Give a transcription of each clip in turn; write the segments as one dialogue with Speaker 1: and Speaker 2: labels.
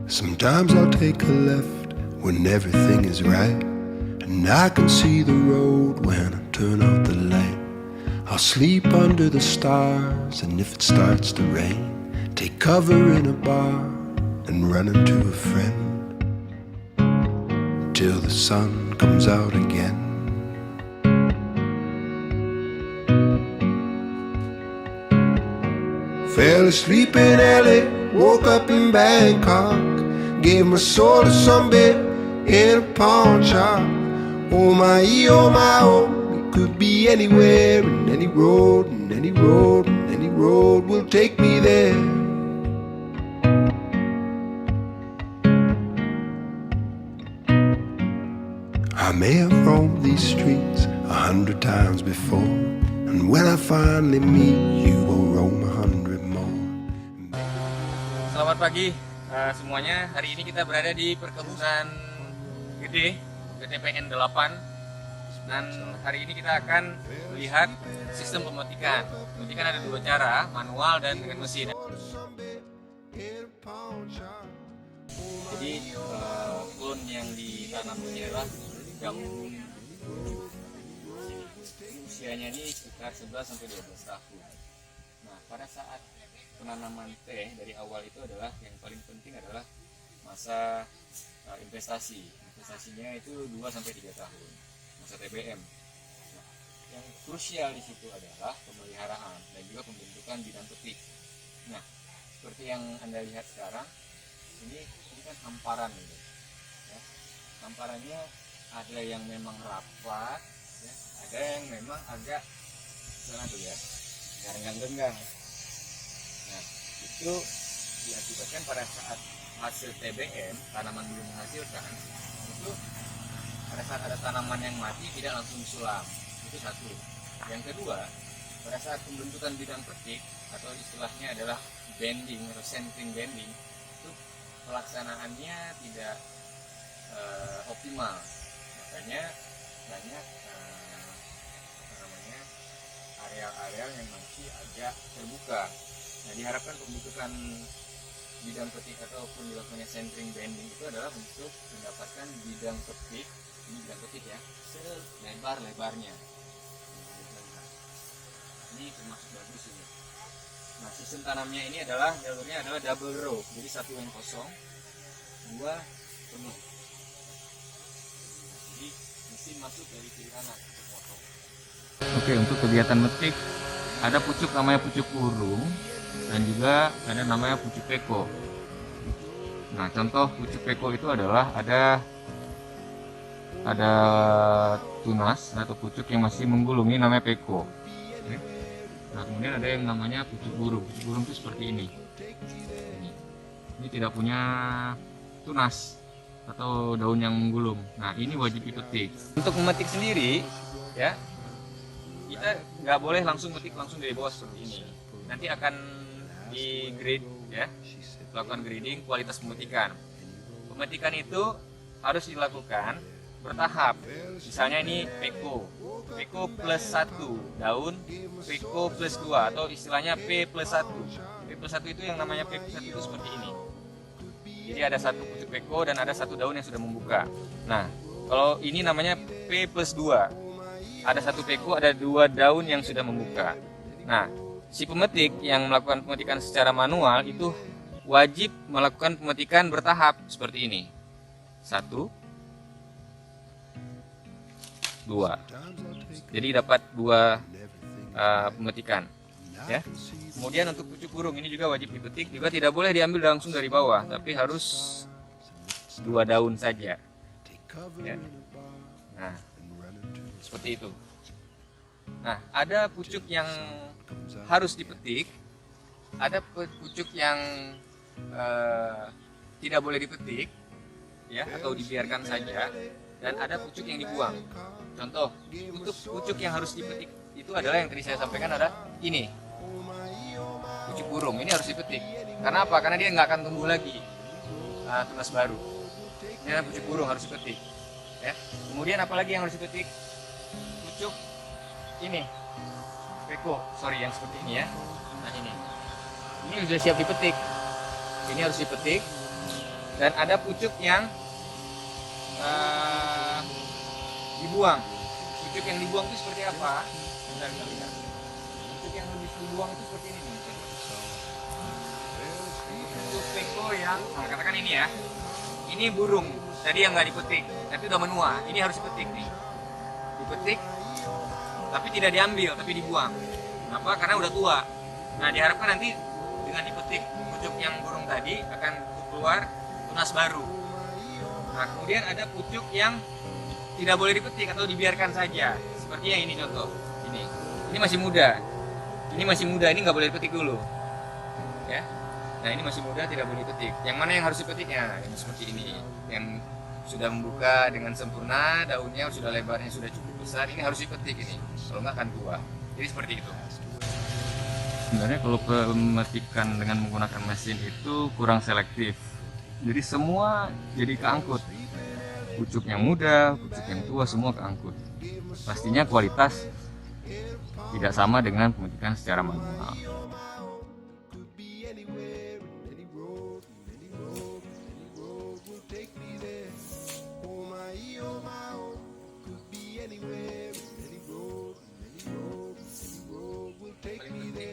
Speaker 1: Sometimes I'll take a left when everything is right, and I can see the road when I turn off the light. I'll sleep under the stars, and if it starts to rain, take cover in a bar and run into a friend till the sun comes out again. Fell asleep in LA, woke up in Bangkok, gave my soul to some babe in a pawn shop. Oh my, oh, it could be anywhere, and any road, and any road, and any road will take me there. I may have roamed these streets 100 times before, and when I finally meet you, will roam 100 more.
Speaker 2: Selamat pagi semuanya. Hari ini kita berada di perkebunan gede PTPN 8, dan hari ini kita akan melihat sistem pemetikan. Pemetikan ada dua cara, manual dan dengan mesin. Jadi klon yang ditanam ini adalah jambu. Usianya ini sekitar 11-12 tahun. Nah, pada saat penanaman teh dari awal itu adalah yang paling penting adalah masa investasi. Investasinya itu 2-3 tahun, masa TBM. Nah, yang krusial di situ adalah pemeliharaan dan juga pembentukan bidang petik. Nah, seperti yang Anda lihat sekarang, ini kan hamparan gitu. Ya. Hamparannya ada yang memang rapat, ya. Ada yang memang agak sana tuh ya, genggang. Nah, itu diakibatkan pada saat hasil TBM, tanaman belum menghasilkan, itu pada saat ada tanaman yang mati tidak langsung sulam. Itu satu. Yang kedua, pada saat pembentukan bidang petik atau istilahnya adalah bending atau centering bending, itu pelaksanaannya tidak optimal. Makanya banyak areal-areal yang masih agak terbuka. Nah, diharapkan pembentukan bidang petik ataupun dilakukannya centering bending itu adalah untuk mendapatkan bidang petik, ini bidang petik ya, selebar-lebarnya. Ini termasuk bagus ini. Nah, sistem tanamnya ini adalah jalurnya adalah double row, jadi satu yang kosong, dua penuh. Jadi mesin masuk dari kiri kanan untuk motong. Oke, untuk kegiatan metik ada pucuk namanya pucuk burung dan juga ada namanya pucuk peko. Nah, contoh pucuk peko itu adalah ada tunas atau pucuk yang masih menggulung, ini namanya peko. Nah, kemudian ada yang namanya pucuk burung. Pucuk burung itu seperti ini. Ini tidak punya tunas atau daun yang menggulung. Nah, ini wajib dipetik. Untuk memetik sendiri, ya, kita nggak boleh langsung metik langsung dari bawah seperti ini. Nanti akan di grade, ya, lakukan grading kualitas pemetikan. Pemetikan itu harus dilakukan bertahap. Misalnya ini peko plus 1 daun, peko plus 2 atau istilahnya P plus 1. P plus 1 itu yang namanya P plus 1 itu seperti ini. Jadi ada satu pucuk peko dan ada satu daun yang sudah membuka. Nah, kalau ini namanya P plus 2. Ada satu peko, ada 2 daun yang sudah membuka. Nah, si pemetik yang melakukan pemetikan secara manual itu wajib melakukan pemetikan bertahap seperti ini. 1, 2. Jadi dapat 2 pemetikan, ya. Kemudian untuk pucuk burung ini juga wajib dipetik, juga tidak boleh diambil langsung dari bawah, tapi harus 2 daun saja, ya. Nah, seperti itu. Nah, ada pucuk yang harus dipetik, ada pucuk yang tidak boleh dipetik, ya, atau dibiarkan saja, dan ada pucuk yang dibuang. Contoh, untuk pucuk yang harus dipetik itu adalah yang tadi saya sampaikan, ada ini pucuk burung, ini harus dipetik. Karena apa? Karena dia nggak akan tumbuh lagi tunas baru. Ini adalah pucuk burung, harus dipetik, ya. Kemudian apalagi yang harus dipetik? Pucuk ini peko, yang seperti ini ya. Nah, ini sudah siap dipetik. Ini harus dipetik, dan ada pucuk yang dibuang. Pucuk yang dibuang itu seperti apa? Bentar kita lihat. Pucuk yang habis dibuang itu seperti ini nih. Pucuk peko yang, katakan ini ya. Ini burung. Tadi yang nggak dipetik, tapi udah menua. Ini harus dipetik nih. Dipetik, tapi tidak diambil, tapi dibuang. Kenapa? Karena udah tua. Nah, diharapkan nanti dengan dipetik pucuk yang burung tadi akan keluar tunas baru. Nah, kemudian ada pucuk yang tidak boleh dipetik atau dibiarkan saja. Seperti yang ini contoh. Ini masih muda. Ini masih muda, ini nggak boleh dipetik dulu. Ya. Nah, ini masih muda, tidak boleh dipetik. Yang mana yang harus dipetiknya? Yang seperti ini. Yang sudah membuka dengan sempurna, daunnya sudah lebarnya sudah cukup besar, ini harus dipetik ini. Kalau nggak akan tua. Jadi seperti itu. Sebenarnya kalau pemetikan dengan menggunakan mesin itu kurang selektif. Jadi semua jadi keangkut. Pucuk yang muda, pucuk yang tua, semua keangkut. Pastinya kualitas tidak sama dengan pemetikan secara manual.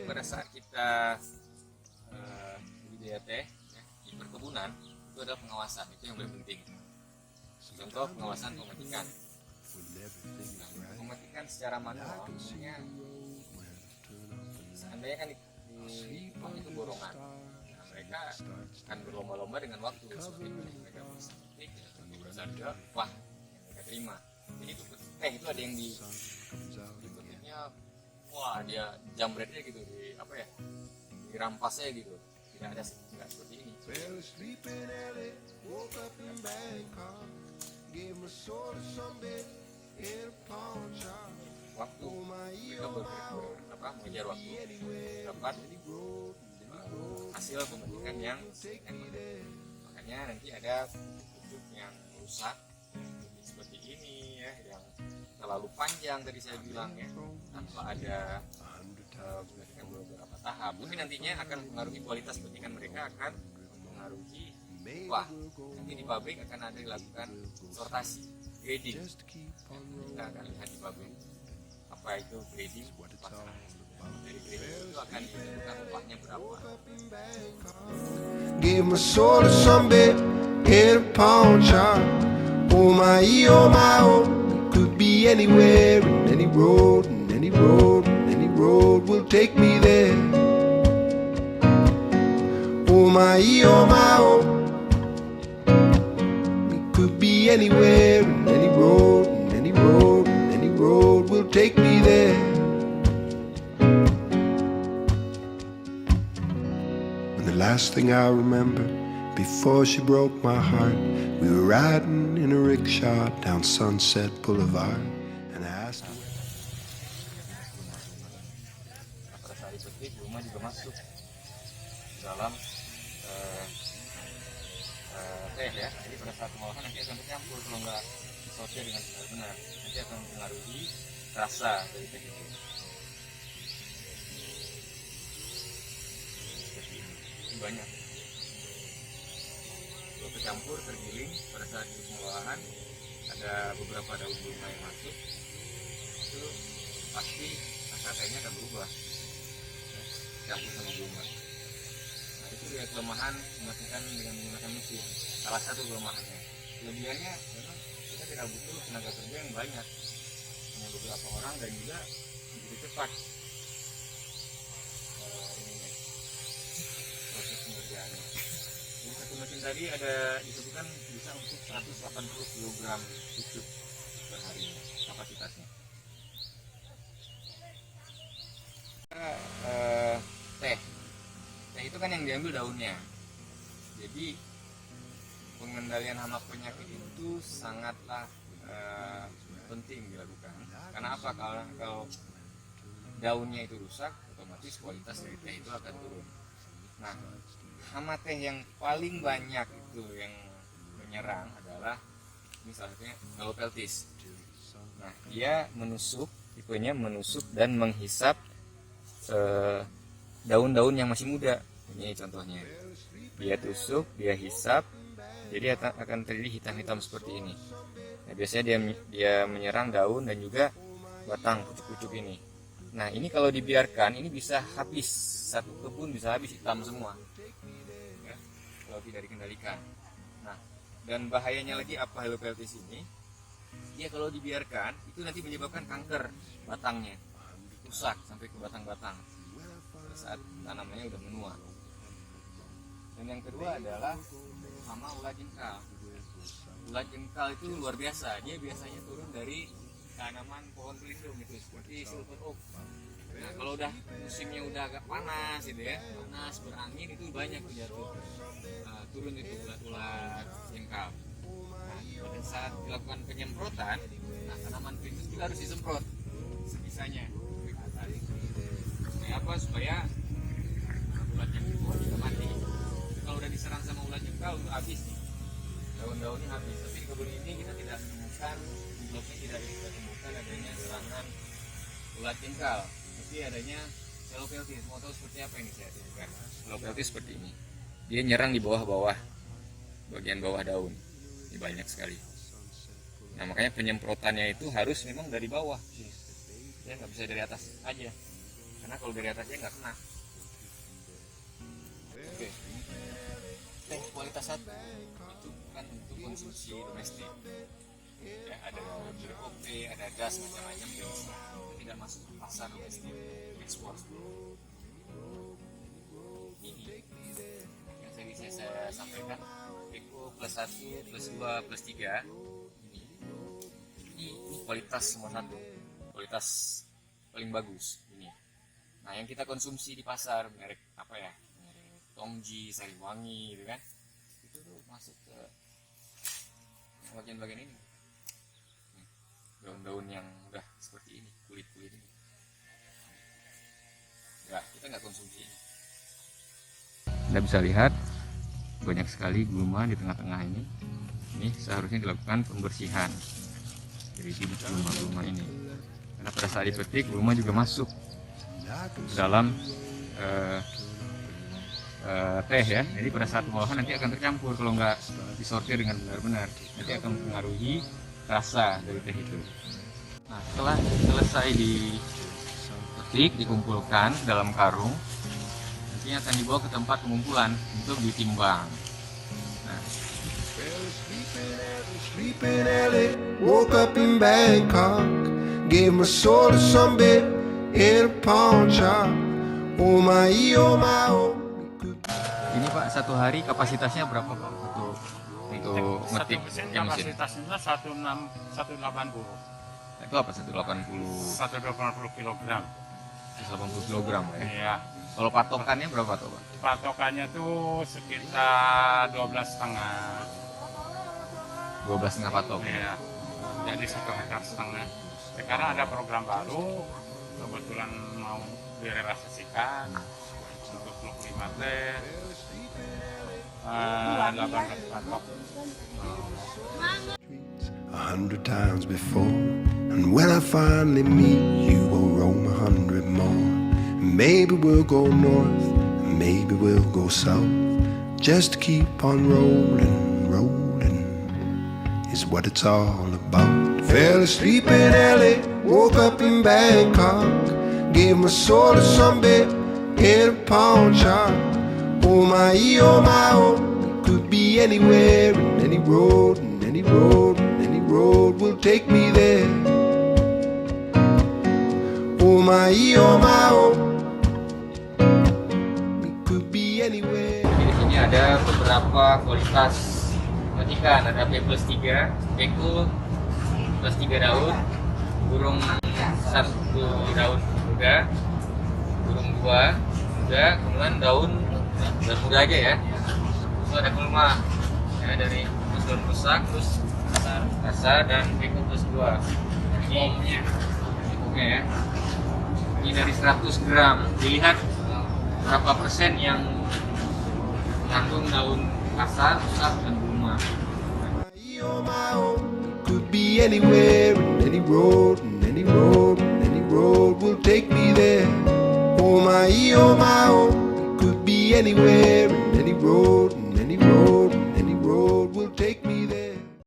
Speaker 2: Pada saat kita budidaya teh di perkebunan itu adalah pengawasan, itu yang paling penting. Contoh pengawasan pemetikan. Nah, pemetikan secara manual maksudnya seandainya kan di pohon itu borongan. Nah, mereka akan berlomba-lomba dengan waktu seperti itu. Mereka bisa metik, besar juga, wah mereka terima. Jadi itu teh itu ada yang dipetiknya, wah dia jambretnya gitu, di apa ya, dirampasnya gitu. Tidak ada seperti ini. Waktu kita mengejar waktu dapat hasil pemetikan yang enak. Makanya nanti ada pucuk yang rusak seperti ini ya, yang terlalu panjang tadi saya bilang ya, tanpa ada pemetikan beberapa tahap. Tapi nantinya akan mempengaruhi kualitas petikan mereka, akan mempengaruhi, wah nanti di pabrik akan ada dilakukan sortasi, grading. Kita akan lihat di pabrik apa itu grading, dari grading itu akan ditentukan upahnya berapa.
Speaker 1: Gave my soul to some bit in a pawn shop. Oh my, oh, could be anywhere, in any road, in any road, in any road will take me there. Oh my, oh, we could be anywhere, in any road, in any road, in any road will take me there. And the last thing I remember, before she broke my heart, we were riding in a rickshaw down Sunset Boulevard, and I asked her.
Speaker 2: Pada saat dipetik, rumah juga masuk dalam teh ya. Jadi pada saat pengolahan nanti akan tercampur, kalau nggak disortir dengan benar-benar, nanti akan mempengaruhi rasa dari teh itu. Seperti ini banyak. Kalau tercampur, tergiling pada saat pengolahan, ada beberapa daun bunga yang masuk, itu pasti rasa tehnya akan berubah, campur sama bunga. Nah, itu dia kelemahan mematikan dengan menggunakan mesin. Salah satu kelemahannya. Kelebihannya memang kita tidak butuh tenaga kerja yang banyak, hanya beberapa orang, dan juga begitu cepat proses pengerjaannya. Jadi satu mesin tadi ada disebutkan bisa untuk 180 kg pucuk per hari kapasitasnya. Teh itu kan yang diambil daunnya. Jadi pengendalian hama penyakit itu sangatlah penting dilakukan. Karena apa? Kalau daunnya itu rusak, otomatis kualitas dari teh itu akan turun. Nah, hama teh yang paling banyak itu yang menyerang adalah misalnya Galopeltis. Nah, dia menusuk, tipenya menusuk dan menghisap daun-daun yang masih muda. Ini contohnya. Dia tusuk, dia hisap, Jadi akan terjadi hitam-hitam seperti ini. Nah, biasanya dia menyerang daun dan juga batang pucuk-pucuk ini. Nah, ini kalau dibiarkan ini bisa habis, satu kebun bisa habis hitam semua ya, kalau tidak dikendalikan. Nah, dan bahayanya lagi apa helopeltis ini, dia kalau dibiarkan itu nanti menyebabkan kanker batangnya, rusak sampai ke batang-batang pada saat tanamannya udah menua. Dan yang kedua adalah sama ulat jengkal. Ulat jengkal itu luar biasa, dia biasanya turun dari tanaman pohon pelindung itu seperti silver oak. Nah, kalau udah musimnya udah agak panas gitu ya, panas berangin itu banyak tuh jatuh, turun itu ulat jengkal. Nah, pada saat dilakukan penyemprotan, nah tanaman pelindung juga harus disemprot sebisanya. Supaya apa? Supaya ulat jengkal juga mati. Kalau udah diserang sama ulat jengkal itu habis nih, daun-daunnya habis. Tapi di kebun ini kita tidak menemukan, di bloknya tidak ditemukan adanya serangan ulat jengkal, tapi adanya helopeltis. Mau tahu seperti apa ini saya tunjukkan. Helopeltis seperti ini, dia nyerang di bawah-bawah, bagian bawah daun. Ini banyak sekali. Nah, makanya penyemprotannya itu harus memang dari bawah, ya nggak bisa dari atas aja, karena kalau dari atasnya nggak kena. Oke. Teh kualitas 1 itu kan untuk konsumsi domestik ya, ada BOP, ada gas, macam-macam jenis, itu tidak masuk ke pasar domestik ekspor. Ini yang tadi saya sampaikan, Eko plus 1, plus 2, plus 3 ini kualitas nomor 1, kualitas paling bagus ini. Nah, yang kita konsumsi di pasar merek apa ya, Tongji, Sariwangi gitu kan, itu tuh masuk ke bagian-bagian ini, daun-daun yang udah seperti ini, kulit-kulit ini. Ya, kita nggak konsumsi ini. Anda bisa lihat banyak sekali gulma di tengah-tengah ini. Ini seharusnya dilakukan pembersihan dari bibit gulma-gulma ini, karena pada saat dipetik gulma juga masuk ke dalam teh ya. Jadi pada saat pengolahan nanti akan tercampur, kalau nggak disortir dengan benar-benar nanti akan mempengaruhi rasa dari teh itu. Nah, setelah selesai dipetik, dikumpulkan dalam karung, nantinya akan dibawa ke tempat pengumpulan untuk ditimbang. Nah,
Speaker 1: Sleeping LA, woke up in Bangkok, gave my soul to some bit in a pawn shop. Oh my, oh my, oh.
Speaker 2: ini Pak, satu hari kapasitasnya berapa Pak untuk metik yang mesin?
Speaker 3: Kapasitasnya 180.
Speaker 2: Itu apa 180?
Speaker 3: 180 kg.
Speaker 2: 180 kg ya.
Speaker 3: Iya.
Speaker 2: Kalau patokannya berapa tuh Pak?
Speaker 3: Patokannya tuh sekitar 12,5.
Speaker 2: 12,5 patok.
Speaker 3: Iya. Jadi 1,5 hektar. Sekarang ada program baru, kebetulan mau direalisasikan untuk 25 teh. 18 patok.
Speaker 1: 100 times before, and when I finally meet you, we'll roam 100 more. Maybe we'll go north, and maybe we'll go south. Just to keep on rolling, rolling is what it's all about. Fell asleep in LA, woke up in Bangkok, gave my soul to some bit in a pawn shop. Oh my, oh my, oh, it could be anywhere, and any road, and any road, and any road will take me there. Oh my, oh my, oh, it could be anywhere.
Speaker 2: Di sini ada beberapa kualitas metikan, ada P plus 3, Peko plus 3 daun, burung 1 daun muda, burung 2 muda, kemudian daun muda aja ya. Itu ada gulma ya, dari daun rusak, terus kasar dan Peko plus 2. Ini pokoknya ya. Ini dari 100 gram, dilihat berapa persen yang mengandung daun kasar, rusak, dan gulma.
Speaker 1: Oh my, oh, it could be anywhere, and any road, and any road, and any road will take me there. Oh my, oh my, oh, it could be anywhere, and any road,